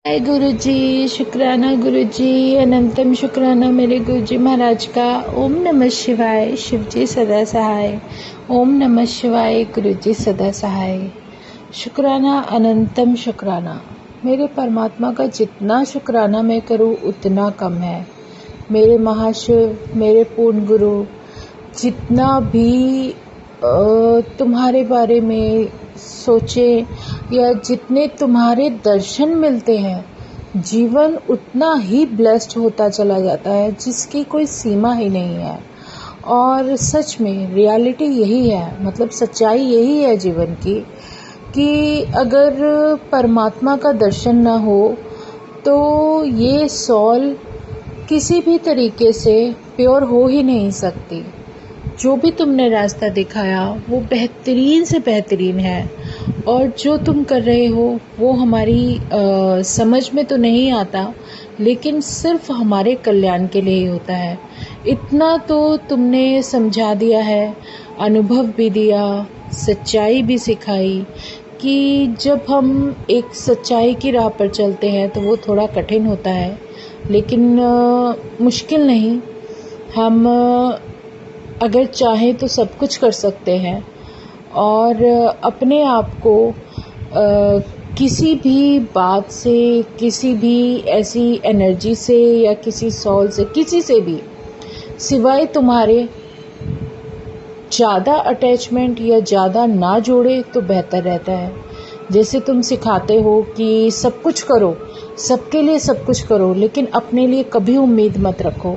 हाय गुरुजी, शुक्राना गुरुजी, अनंतम शुक्राना मेरे गुरुजी महाराज का। ओम नमः शिवाय। शिवजी सदा सहाय। ओम नमः शिवाय। गुरुजी सदा सहाय। शुक्राना, अनंतम शुक्राना। मेरे परमात्मा का जितना शुक्राना मैं करूं उतना कम है। मेरे महाशिव, मेरे पूर्ण गुरु जितना भी तुम्हारे बारे में सोचे या जितने तुम्हारे दर्शन मिलते हैं, जीवन उतना ही ब्लेस्ड होता चला जाता है जिसकी कोई सीमा ही नहीं है। और सच में रियलिटी यही है, मतलब सच्चाई यही है जीवन की, कि अगर परमात्मा का दर्शन ना हो तो ये सॉल किसी भी तरीके से प्योर हो ही नहीं सकती। जो भी तुमने रास्ता दिखाया वो बेहतरीन से बेहतरीन है, और जो तुम कर रहे हो वो हमारी समझ में तो नहीं आता, लेकिन सिर्फ हमारे कल्याण के लिए ही होता है। इतना तो तुमने समझा दिया है, अनुभव भी दिया, सच्चाई भी सिखाई कि जब हम एक सच्चाई की राह पर चलते हैं तो वो थोड़ा कठिन होता है, लेकिन मुश्किल नहीं। हम अगर चाहें तो सब कुछ कर सकते हैं, और अपने आप को किसी भी बात से, किसी भी ऐसी एनर्जी से या किसी सॉल से, किसी से भी सिवाय तुम्हारे ज़्यादा अटैचमेंट या ज़्यादा ना जोड़े तो बेहतर रहता है। जैसे तुम सिखाते हो कि सब कुछ करो, सबके लिए सब कुछ करो, लेकिन अपने लिए कभी उम्मीद मत रखो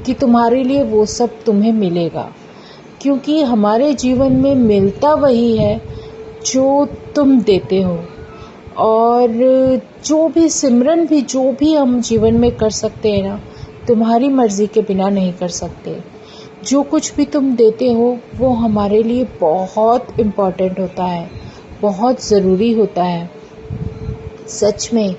कि तुम्हारे लिए वो सब तुम्हें मिलेगा, क्योंकि हमारे जीवन में मिलता वही है जो तुम देते हो। और जो भी सिमरन भी, जो भी हम जीवन में कर सकते हैं ना, तुम्हारी मर्जी के बिना नहीं कर सकते। जो कुछ भी तुम देते हो वो हमारे लिए बहुत इम्पोर्टेंट होता है, बहुत ज़रूरी होता है। सच में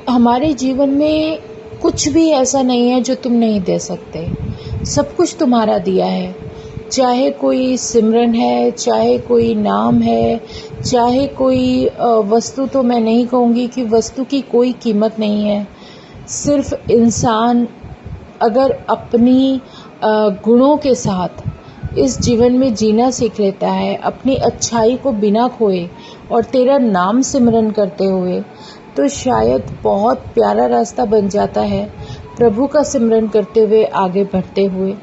हमारे जीवन में कुछ भी ऐसा नहीं है जो तुम नहीं दे सकते। सब कुछ तुम्हारा दिया है, चाहे कोई सिमरन है, चाहे कोई नाम है, चाहे कोई वस्तु। तो मैं नहीं कहूँगी कि वस्तु की कोई कीमत नहीं है। सिर्फ इंसान अगर अपनी गुणों के साथ इस जीवन में जीना सीख लेता है, अपनी अच्छाई को बिना खोए और तेरा नाम सिमरन करते हुए, तो शायद बहुत प्यारा रास्ता बन जाता है प्रभु का सिमरन करते हुए आगे बढ़ते हुए।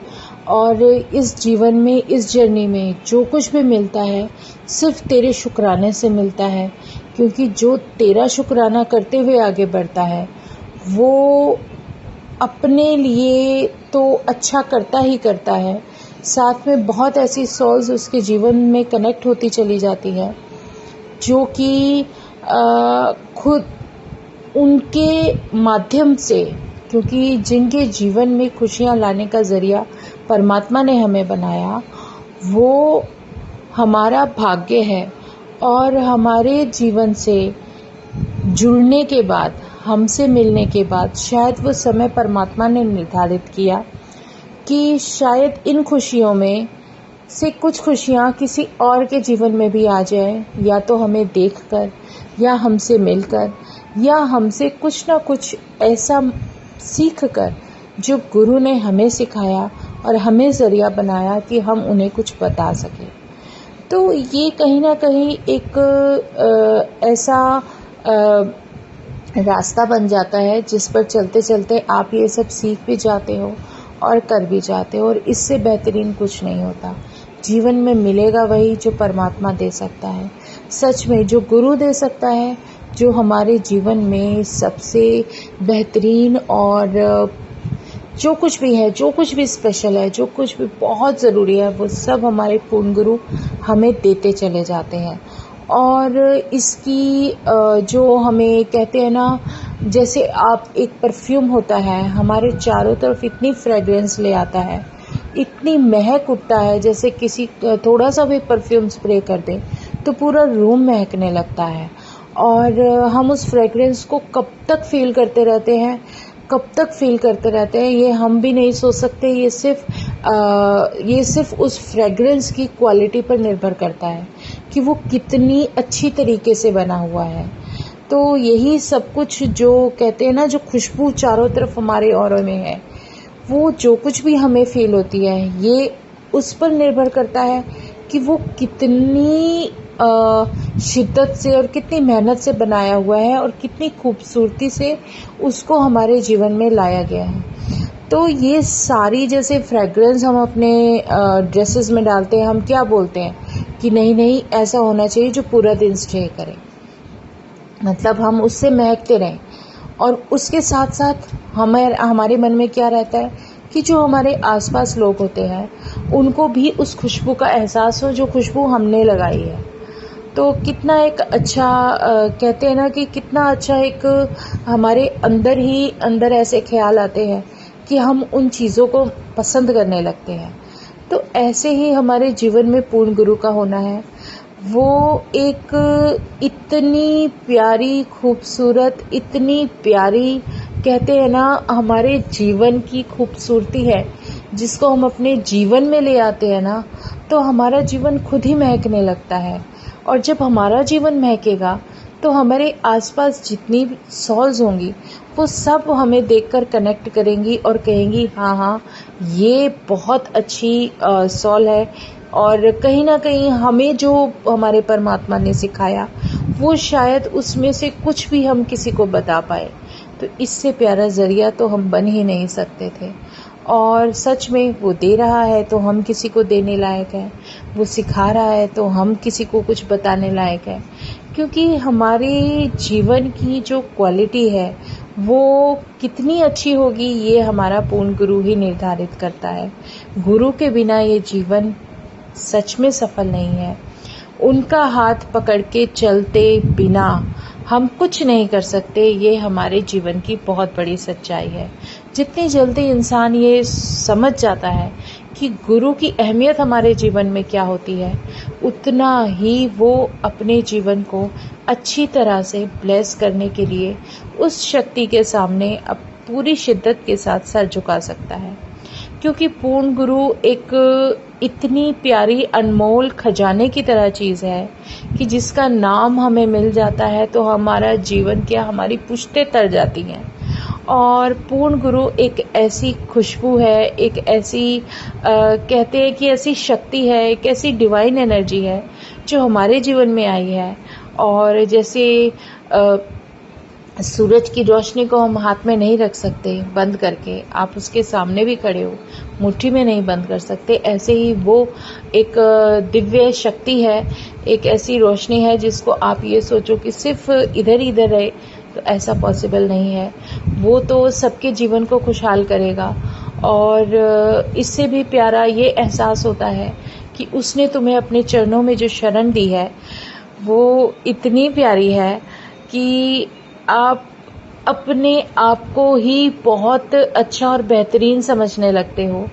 और इस जीवन में, इस जर्नी में जो कुछ भी मिलता है सिर्फ तेरे शुक्राने से मिलता है, क्योंकि जो तेरा शुक्राना करते हुए आगे बढ़ता है वो अपने लिए तो अच्छा करता ही करता है, साथ में बहुत ऐसी सोल्स उसके जीवन में कनेक्ट होती चली जाती है जो कि खुद उनके माध्यम से, क्योंकि जिनके जीवन में खुशियाँ लाने का ज़रिया परमात्मा ने हमें बनाया, वो हमारा भाग्य है। और हमारे जीवन से जुड़ने के बाद, हमसे मिलने के बाद, शायद वो समय परमात्मा ने निर्धारित किया कि शायद इन खुशियों में से कुछ खुशियाँ किसी और के जीवन में भी आ जाए, या तो हमें देखकर, या हमसे मिलकर, या हमसे कुछ ना कुछ ऐसा सीख कर जो गुरु ने हमें सिखाया और हमें ज़रिया बनाया कि हम उन्हें कुछ बता सकें। तो ये कहीं ना कहीं एक ऐसा रास्ता बन जाता है जिस पर चलते चलते आप ये सब सीख भी जाते हो और कर भी जाते हो। और इससे बेहतरीन कुछ नहीं होता। जीवन में मिलेगा वही जो परमात्मा दे सकता है, सच में जो गुरु दे सकता है, जो हमारे जीवन में सबसे बेहतरीन और जो कुछ भी है, जो कुछ भी स्पेशल है, जो कुछ भी बहुत ज़रूरी है, वो सब हमारे पूर्ण गुरु हमें देते चले जाते हैं। और इसकी जो हमें कहते हैं ना, जैसे आप एक परफ्यूम होता है, हमारे चारों तरफ इतनी फ्रेग्रेंस ले आता है, इतनी महक उठता है, जैसे किसी थोड़ा सा भी परफ्यूम स्प्रे कर दें तो पूरा रूम महकने लगता है। और हम उस फ्रेग्रेंस को कब तक फील करते रहते हैं, कब तक फील करते रहते हैं, ये हम भी नहीं सोच सकते। ये सिर्फ उस फ्रेग्रेंस की क्वालिटी पर निर्भर करता है कि वो कितनी अच्छी तरीके से बना हुआ है। तो यही सब कुछ जो कहते हैं ना, जो खुशबू चारों तरफ हमारे ऑरा में है, वो जो कुछ भी हमें फील होती है, ये उस पर निर्भर करता है कि वो कितनी शिद्दत से और कितनी मेहनत से बनाया हुआ है और कितनी खूबसूरती से उसको हमारे जीवन में लाया गया है। तो ये सारी जैसे फ्रेगरेंस हम अपने ड्रेसेस में डालते हैं, हम क्या बोलते हैं कि नहीं नहीं ऐसा होना चाहिए जो पूरा दिन स्टे करे, मतलब हम उससे महकते रहें। और उसके साथ साथ हमारे मन में क्या रहता है कि जो हमारे आसपास लोग होते हैं उनको भी उस खुशबू का एहसास हो जो खुशबू हमने लगाई है। तो कितना एक अच्छा कहते हैं ना कि कितना अच्छा एक हमारे अंदर ही अंदर ऐसे ख्याल आते हैं कि हम उन चीज़ों को पसंद करने लगते हैं। तो ऐसे ही हमारे जीवन में पूर्ण गुरु का होना है। वो एक इतनी प्यारी खूबसूरत, इतनी प्यारी कहते हैं ना हमारे जीवन की खूबसूरती है, जिसको हम अपने जीवन में ले आते हैं ना, तो हमारा जीवन खुद ही महकने लगता है। और जब हमारा जीवन महकेगा तो हमारे आसपास जितनी भी सॉल्स होंगी वो सब हमें देखकर कनेक्ट करेंगी और कहेंगी हाँ हाँ ये बहुत अच्छी सॉल है। और कहीं ना कहीं हमें जो हमारे परमात्मा ने सिखाया वो शायद उसमें से कुछ भी हम किसी को बता पाए। तो इससे प्यारा ज़रिया तो हम बन ही नहीं सकते थे। और सच में वो दे रहा है तो हम किसी को देने लायक हैं, वो सिखा रहा है तो हम किसी को कुछ बताने लायक हैं। क्योंकि हमारे जीवन की जो क्वालिटी है वो कितनी अच्छी होगी ये हमारा पूर्ण गुरु ही निर्धारित करता है। गुरु के बिना ये जीवन सच में सफल नहीं है। उनका हाथ पकड़ के चलते बिना हम कुछ नहीं कर सकते, ये हमारे जीवन की बहुत बड़ी सच्चाई है। जितनी जल्दी इंसान ये समझ जाता है कि गुरु की अहमियत हमारे जीवन में क्या होती है, उतना ही वो अपने जीवन को अच्छी तरह से ब्लेस करने के लिए उस शक्ति के सामने अब पूरी शिद्दत के साथ सर झुका सकता है। क्योंकि पूर्ण गुरु एक इतनी प्यारी अनमोल खजाने की तरह चीज़ है कि जिसका नाम हमें मिल जाता है तो हमारा जीवन क्या, हमारी पुश्तें तर जाती हैं। और पूर्ण गुरु एक ऐसी खुशबू है, एक ऐसी कहते हैं कि ऐसी शक्ति है, एक ऐसी डिवाइन एनर्जी है जो हमारे जीवन में आई है। और जैसे सूरज की रोशनी को हम हाथ में नहीं रख सकते बंद करके, आप उसके सामने भी खड़े हो मुट्ठी में नहीं बंद कर सकते, ऐसे ही वो एक दिव्य शक्ति है, एक ऐसी रोशनी है जिसको आप ये सोचो कि सिर्फ इधर इधर रहे तो ऐसा पॉसिबल नहीं है। वो तो सबके जीवन को खुशहाल करेगा। और इससे भी प्यारा ये एहसास होता है कि उसने तुम्हें अपने चरणों में जो शरण दी है वो इतनी प्यारी है कि आप अपने आप को ही बहुत अच्छा और बेहतरीन समझने लगते हो।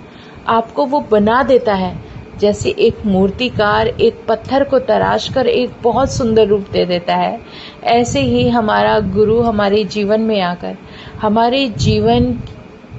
आपको वो बना देता है जैसे एक मूर्तिकार एक पत्थर को तराश कर एक बहुत सुंदर रूप दे देता है। ऐसे ही हमारा गुरु हमारे जीवन में आकर हमारे जीवन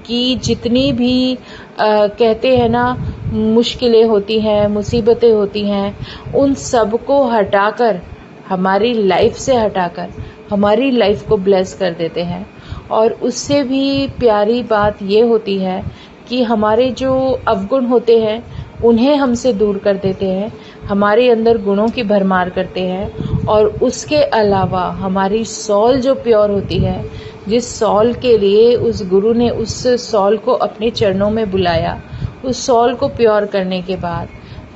की जितनी भी कहते हैं ना मुश्किलें होती हैं, मुसीबतें होती हैं, उन सब को हटाकर, हमारी लाइफ से हटाकर हमारी लाइफ को ब्लेस कर देते हैं। और उससे भी प्यारी बात ये होती है कि हमारे जो अवगुण होते हैं उन्हें हमसे दूर कर देते हैं, हमारे अंदर गुणों की भरमार करते हैं। और उसके अलावा हमारी सॉल जो प्योर होती है, जिस सॉल के लिए उस गुरु ने उस सॉल को अपने चरणों में बुलाया, उस सॉल को प्योर करने के बाद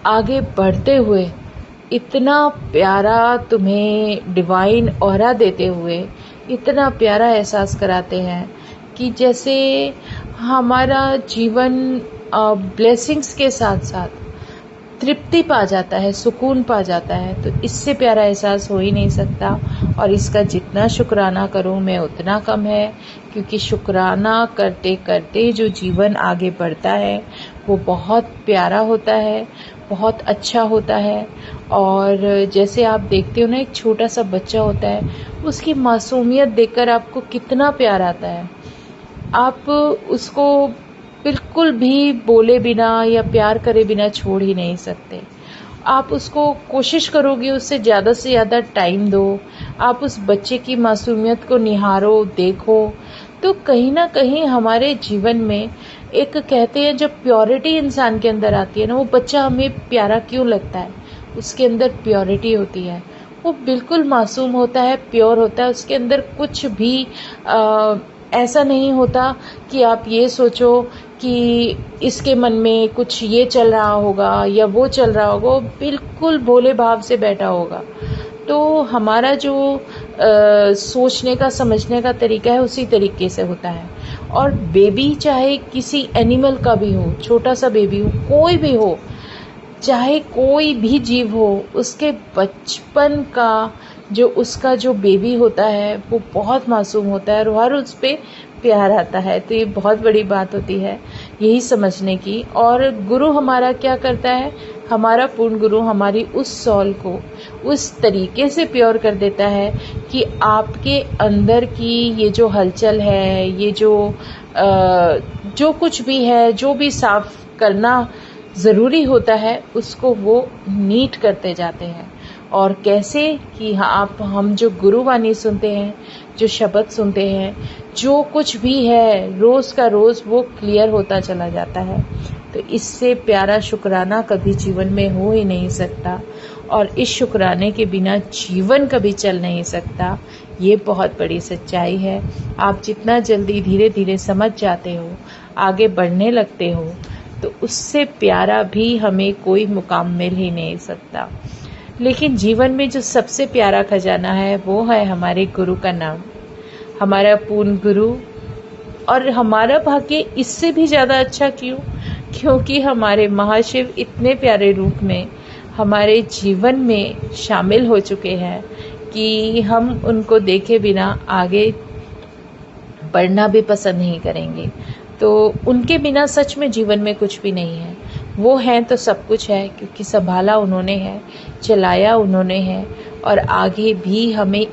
आगे बढ़ते हुए इतना प्यारा तुम्हें डिवाइन ऑरा देते हुए इतना प्यारा एहसास कराते हैं कि जैसे हमारा जीवन ब्लेसिंग्स के साथ साथ तृप्ति पा जाता है, सुकून पा जाता है। तो इससे प्यारा एहसास हो ही नहीं सकता। और इसका जितना शुक्राना करूं मैं उतना कम है, क्योंकि शुक्राना करते करते जो जीवन आगे बढ़ता है वो बहुत प्यारा होता है, बहुत अच्छा होता है। और जैसे आप देखते हो ना, एक छोटा सा बच्चा होता है, उसकी मासूमियत देखकर आपको कितना प्यार आता है। आप उसको बिल्कुल भी बोले बिना या प्यार करे बिना छोड़ ही नहीं सकते। आप उसको कोशिश करोगे उससे ज़्यादा से ज़्यादा टाइम दो, आप उस बच्चे की मासूमियत को निहारो, देखो, तो कहीं ना कहीं हमारे जीवन में एक कहते हैं जब प्योरिटी इंसान के अंदर आती है ना, वो बच्चा हमें प्यारा क्यों लगता है, उसके अंदर प्योरिटी होती है, वो बिल्कुल मासूम होता है, प्योर होता है, उसके अंदर कुछ भी ऐसा नहीं होता कि आप ये सोचो कि इसके मन में कुछ ये चल रहा होगा या वो चल रहा होगा, वो बिल्कुल भोले भाव से बैठा होगा। तो हमारा जो सोचने का समझने का तरीका है उसी तरीके से होता है। और बेबी चाहे किसी एनिमल का भी हो, छोटा सा बेबी हो, कोई भी हो, चाहे कोई भी जीव हो, उसके बचपन का जो उसका जो बेबी होता है वो बहुत मासूम होता है और हर उस पे प्यार आता है। तो ये बहुत बड़ी बात होती है यही समझने की। और गुरु हमारा क्या करता है, हमारा पूर्ण गुरु हमारी उस सॉल को उस तरीके से प्योर कर देता है कि आपके अंदर की ये जो हलचल है, ये जो कुछ भी है, जो भी साफ करना ज़रूरी होता है, उसको वो नीट करते जाते हैं। और कैसे कि हम जो गुरुवाणी सुनते हैं, जो शब्द सुनते हैं, जो कुछ भी है रोज़ का रोज़ वो क्लियर होता चला जाता है। तो इससे प्यारा शुक्राना कभी जीवन में हो ही नहीं सकता और इस शुक्राने के बिना जीवन कभी चल नहीं सकता। ये बहुत बड़ी सच्चाई है। आप जितना जल्दी धीरे धीरे समझ जाते हो, आगे बढ़ने लगते हो, तो उससे प्यारा भी हमें कोई मुकाम मिल ही नहीं सकता। लेकिन जीवन में जो सबसे प्यारा खजाना है वो है हमारे गुरु का नाम, हमारा पूर्ण गुरु। और हमारा भाग्य इससे भी ज़्यादा अच्छा क्यों, क्योंकि हमारे महाशिव इतने प्यारे रूप में हमारे जीवन में शामिल हो चुके हैं कि हम उनको देखे बिना आगे बढ़ना भी पसंद नहीं करेंगे। तो उनके बिना सच में जीवन में कुछ भी नहीं है। वो हैं तो सब कुछ है, क्योंकि संभाला उन्होंने है, चलाया उन्होंने है और आगे भी हमें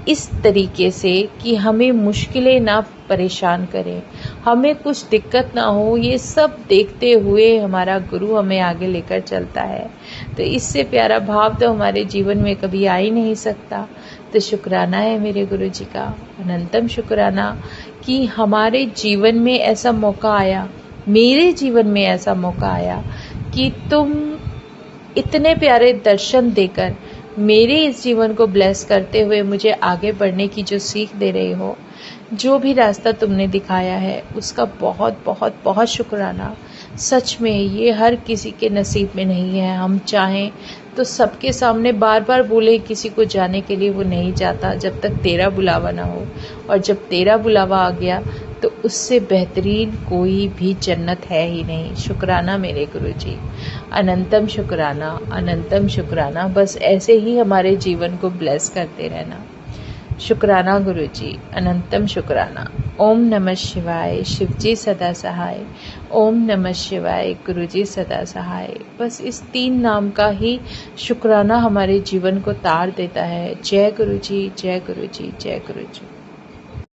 इस तरीके से कि हमें मुश्किलें ना परेशान करें, हमें कुछ दिक्कत ना हो, ये सब देखते हुए हमारा गुरु हमें आगे लेकर चलता है। तो इससे प्यारा भाव तो हमारे जीवन में कभी आ ही नहीं सकता। तो शुक्राना है मेरे गुरु जी का, अनंतम शुक्राना कि हमारे जीवन में ऐसा मौका आया, मेरे जीवन में ऐसा मौका आया कि तुम इतने प्यारे दर्शन देकर मेरे इस जीवन को ब्लेस करते हुए मुझे आगे बढ़ने की जो सीख दे रहे हो, जो भी रास्ता तुमने दिखाया है, उसका बहुत बहुत बहुत शुक्राना। सच में ये हर किसी के नसीब में नहीं है। हम चाहें तो सबके सामने बार बार बोले किसी को जाने के लिए, वो नहीं जाता जब तक तेरा बुलावा ना हो। और जब तेरा बुलावा आ गया तो उससे बेहतरीन कोई भी जन्नत है ही नहीं। शुक्राना मेरे गुरुजी, अनंतम शुक्राना, अनंतम शुक्राना। बस ऐसे ही हमारे जीवन को ब्लेस करते रहना। शुक्राना गुरुजी, अनंतम शुक्राना। ओम नमः शिवाय, शिवजी सदा सहाय। ओम नमः शिवाय, गुरुजी सदा सहाय। बस इस 3 नाम का ही शुक्राना हमारे जीवन को तार देता है। जय गुरुजी, जय गुरुजी, जय गुरुजी।